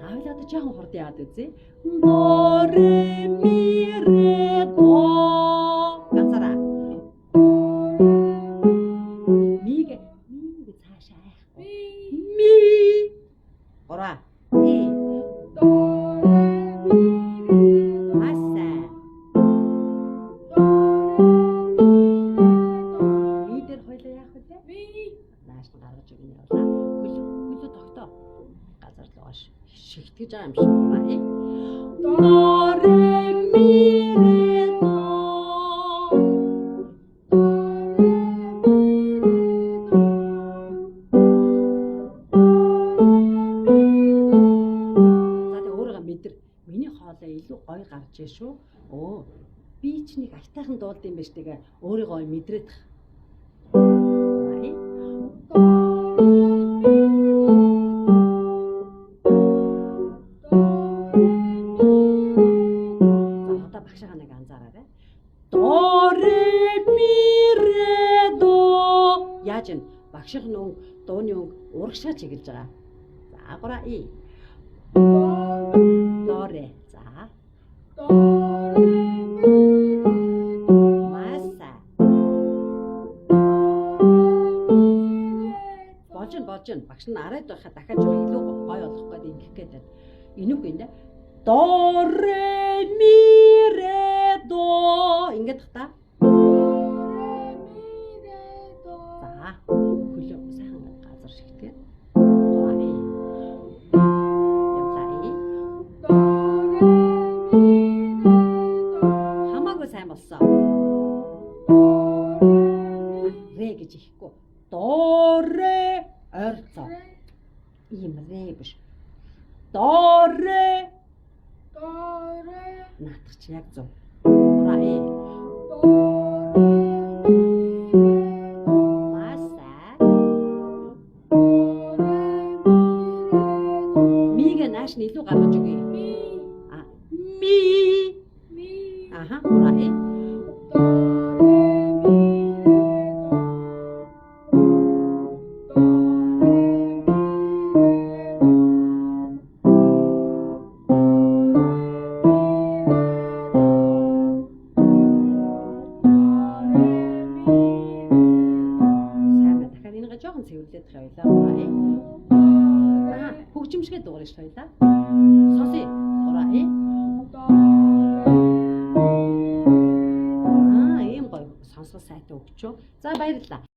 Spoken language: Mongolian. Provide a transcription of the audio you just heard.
Авлаад жоохон хурд яваад үзье. До ре ми ре до. Ганцаараа. Миг цаашаа айхгүй. Ми. Гурав. И. До ре ми ре до. Маса. Ми дээр хойлоо яах вэ? Ми. Нааш гаргаж өгнө явлаа. Хөлөө тогтоо. Газар л оош. Шигтгэж байгаа юм шиг байна. До ре ми ре до. Миний хоолой илүү гоё гарч ээ шүү. Оо. Би ч нэг айтайхан дуулд юм биш тэгээ өөрийгөө мэдрээд тах. За багшаа нэг анзаараарай. До ре ми ре до. Яаж вэ? Багших нөө дууны өнгө урагшаа чиглэж байгаа. За гураа и. До ре. За. До ре ми ре. Маса. Болж багш нь арайд байхад дахиад жоо илүү гоё болох гэдэг ингэх гээд байна. Энүүх юм даа. До ре ми ре до. Ингээд тах та. За. Хөлөө сайхан газар шигтгээ. Сайн болсон. Ре гэж ихгүй. До ре ойрцоо. Ийм ре биш. До ре. Наадах чи яг зөв. Ураа э. Маса. Мигээ нааш нь илүү гаргаж өгье. Ми. Аха, ураа э. Жоохон цэвэрлээд тавилаа ураа э. Хөгжимшгээ дуурайш тавилаа. Сонсъё. Ураа э. Ийм гоё сонсгол сайтай өгчөө. За баярлалаа.